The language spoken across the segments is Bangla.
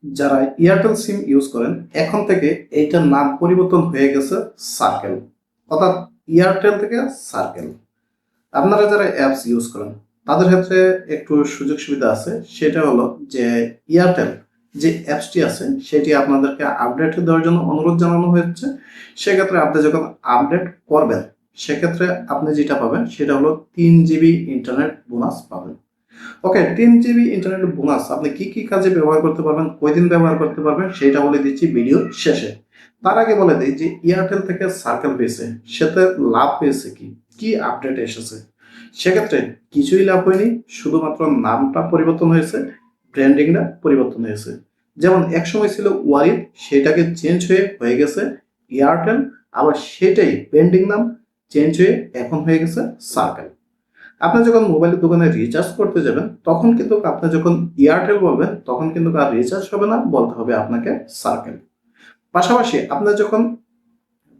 যারা এয়ারটেল সিম ইউজ করেন এখন থেকে এইটার নাম পরিবর্তন হয়ে গেছে সার্কেল, অর্থাৎ এয়ারটেল থেকে সার্কেল। আপনারা যারা অ্যাপস ইউজ করেন তাদের ক্ষেত্রে একটু সুযোগ সুবিধা আছে, সেটা হলো যে এয়ারটেল যে অ্যাপসটি আছে সেটি আপনাদেরকে আপডেট দেওয়ার জন্য অনুরোধ জানানো হয়েছে। সেক্ষেত্রে আপনি যখন আপডেট করবেন সেক্ষেত্রে আপনি যেটা পাবেন সেটা হলো 3 GB ইন্টারনেট বোনাস পাবেন। ওকে, 3 GB ইন্টারনেট বোনাস আপনি কি কি কাজে ব্যবহার করতে পারবেন, কয়দিন ব্যবহার করতে পারবেন সেটা বলে দিচ্ছি ভিডিও শেষে। তার আগে বলে দিই যে এয়ারটেল থেকে সার্কেল পেয়েছে, সেতে লাভ পেয়েছে কি কি আপডেট এসেছে। সেক্ষেত্রে কিছুই লাভ হয়নি, শুধুমাত্র নামটা পরিবর্তন হয়েছে, ব্র্যান্ডিংটা পরিবর্তন হয়েছে। যেমন একসময় ছিল ওয়ারি, সেটাকে চেঞ্জ হয়ে গেছে এয়ারটেল, আবার সেটাই ব্র্যান্ডিং নাম চেঞ্জ হয়ে এখন হয়ে গেছে সার্কেল। আপনি যখন মোবাইলের দোকানে রিচার্জ করতে যাবেন তখন কিন্তু আপনি যখন এয়ারটেল বলবেন তখন কিন্তু আর রিচার্জ হবে না, বলতে হবে আপনাকে সার্কেল। পাশাপাশি আপনি যখন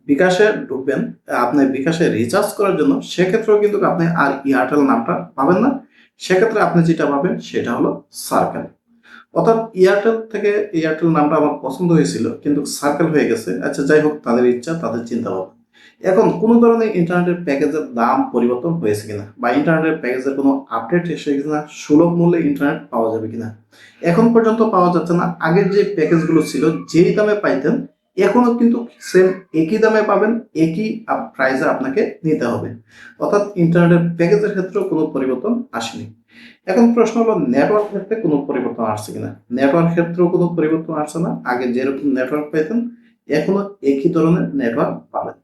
বিকাশে ঢুকবেন, আপনি বিকাশে রিচার্জ করার জন্য, সেক্ষেত্রেও কিন্তু আপনি আর এয়ারটেল নামটা পাবেন না। সেক্ষেত্রে আপনি যেটা পাবেন সেটা হলো সার্কেল। অর্থাৎ এয়ারটেল থেকে এয়ারটেল নামটা আমার পছন্দ হয়েছিল কিন্তু সার্কেল হয়ে গেছে। আচ্ছা যাই হোক, তাদের ইচ্ছা, তাদের চিন্তা ভাবনা। এখন কোনো ধরনের ইন্টারনেটের প্যাকেজের দাম পরিবর্তন হয়েছে কিনা বা ইন্টারনেটের প্যাকেজের কোনো আপডেট এসে কিনা, সুলভ মূল্যে ইন্টারনেট পাওয়া যাবে কিনা, এখন পর্যন্ত পাওয়া যাচ্ছে না। আগের যে প্যাকেজগুলো ছিল যেই দামে পাইতেন এখনো কিন্তু সেম একই দামে পাবেন, একই প্রাইসে আপনাকে নিতে হবে। অর্থাৎ ইন্টারনেটের প্যাকেজের ক্ষেত্রেও কোনো পরিবর্তন আসেনি। এখন প্রশ্ন হলো নেটওয়ার্ক ক্ষেত্রে কোনো পরিবর্তন আসছে কিনা। নেটওয়ার্ক ক্ষেত্রেও কোনো পরিবর্তন আসছে না, আগে যেরকম নেটওয়ার্ক পেতেন এখনো একই ধরনের নেটওয়ার্ক পাবেন।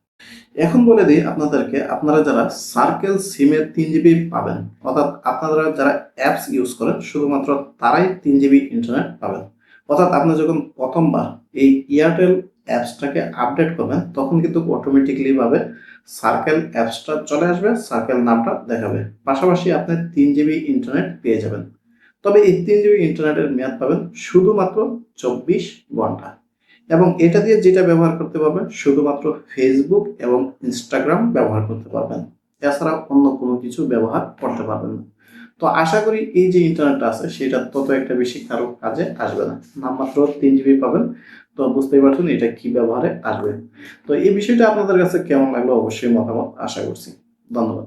এখন বলে দিই আপনাদেরকে, আপনারা যারা সার্কেল সিমের 3 GB পাবেন, অর্থাৎ আপনারা যারা অ্যাপস ইউজ করেন শুধুমাত্র তারাই 3 GB ইন্টারনেট পাবেন। অর্থাৎ আপনি যখন প্রথমবার এই এয়ারটেল অ্যাপসটাকে আপডেট করবেন তখন কিন্তু অটোমেটিকলি ভাবে সার্কেল অ্যাপসটা চলে আসবে, সার্কেল নামটা দেখাবে, পাশাপাশি আপনি 3 GB ইন্টারনেট পেয়ে যাবেন। তবে এই 3 GB ইন্টারনেটের মেয়াদ পাবেন শুধুমাত্র 24 ঘন্টা, এবং এটা দিয়ে যেটা ব্যবহার করতে পারবেন শুধুমাত্র ফেসবুক এবং ইনস্টাগ্রাম ব্যবহার করতে পারবেন, এছাড়া অন্য কোনো কিছু ব্যবহার করতে পারবেন না। তো আশা করি এই যে ইন্টারনেটটা আছে সেটা তত একটা বেশি কারো কাজে আসবে না, নামমাত্র 3 GB পাবেন। তো বুঝতেই পারছেন এটা কি ব্যবহারে আসবে। তো এই বিষয়টা আপনাদের কাছে কেমন লাগলো অবশ্যই মতামত আশা করছি। ধন্যবাদ।